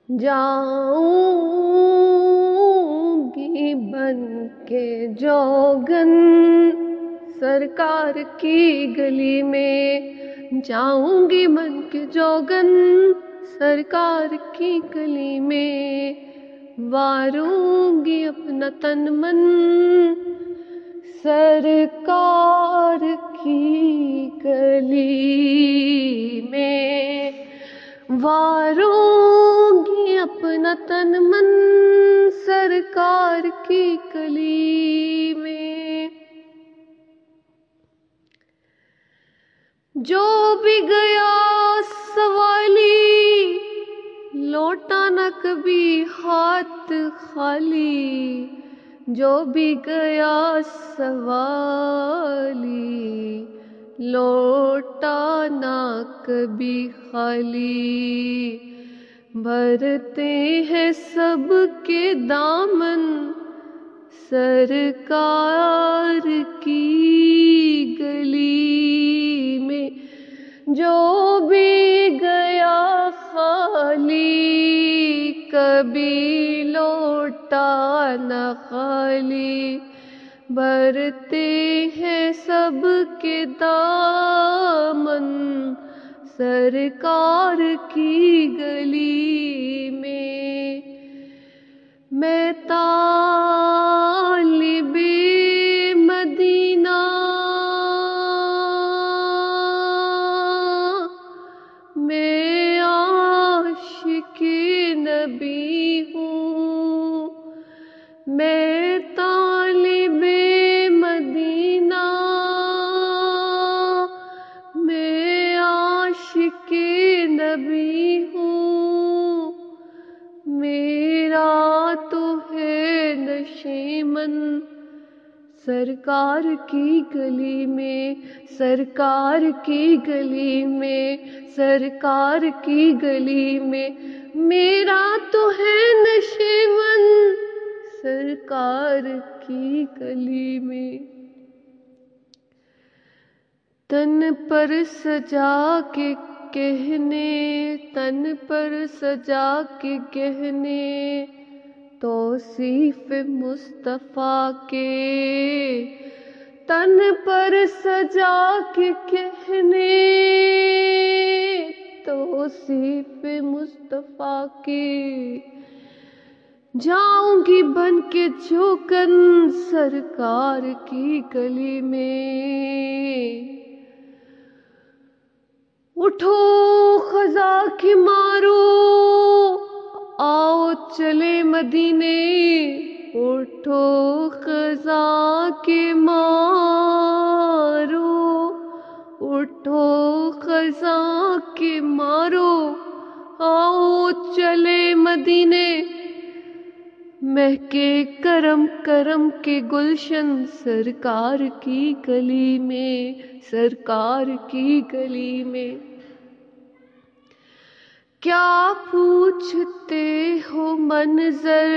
जाऊंगी बन के जोगन सरकार की गली में, जाऊंगी बन के जोगन सरकार की गली में, वारूंगी अपना तन मन सरकार की गली में, वारूंगी अपना तन मन सरकार की गली में। जो भी गया सवाली लौटा न कभी हाथ खाली, जो भी गया सवाली लौटा ना कभी खाली। भरते हैं सबके दामन सरकार की गली में, जो भी गया खाली कभी लौटा न खाली। भरते हैं सबके दामन सरकार की गली में। मैं तालिबे मदीना, मैं आशिके नबी हूँ। मैं तालिबे मदीना, मैं आशिके नबी हूँ। मेरा तो है नशीमन सरकार की गली में, सरकार की गली में, सरकार की गली में। मेरा तो है नशीमन सरकार की गली में। तन पर सजा के कहने, तन पर सजा के गहने तौसीफ मुस्तफा के, तन पर सजा के कहने तौसीफ मुस्तफा के। जाऊंगी बन के जोगन सरकार की गली में। उठो खजा के मारो आओ चले मदीने, उठो खजा के मारो, उठो खजा के मारो आओ चले मदीने। महके करम करम के गुलशन सरकार की गली में, सरकार की गली में। क्या पूछते हो मंजर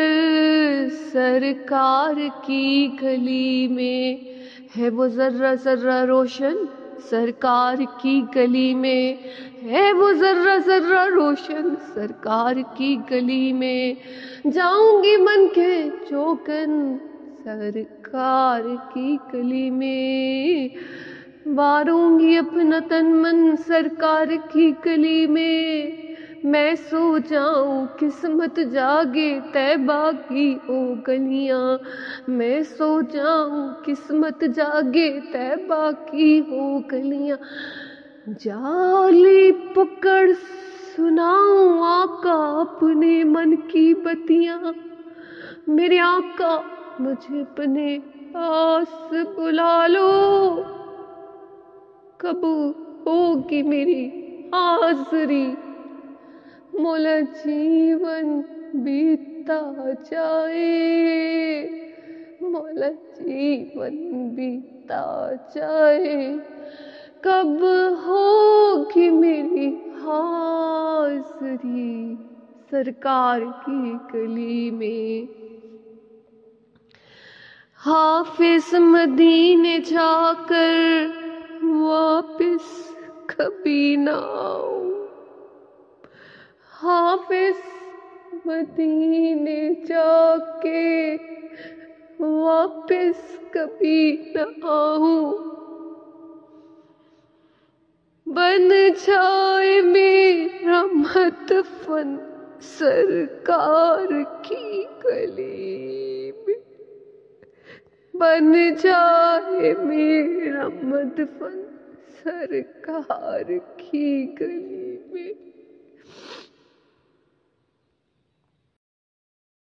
सरकार की गली में, है वो जर्रा जर्रा रोशन सरकार की गली में, है वो जर्रा जर्रा रोशन सरकार की गली में। जाऊंगी मन के जोगन सरकार की गली में, वारूंगी अपना तन मन सरकार की गली में। मैं सो जाऊं किस्मत जागे तैबा की ओ गलियां, मैं सो जाऊं किस्मत जागे तैबा की हो गलियां। जाली पकड़ सुनाऊं आका अपने मन की बतियां, मेरे आका मुझे अपने पास बुला लो। कब होगी मेरी हाज़री, मौला जीवन बीतता जाए, मौला जीवन बीतता जाए। कब होगी मेरी हाज़री सरकार की गली में। हाफिज मदीने जाकर वापिस कभी ना आऊं, हाफिज मदीने जाके वापस कभी न आऊं, बन जाए मेरा मदफन सरकार की गली में, बन जाए मेरा मदफन सरकार की गली में।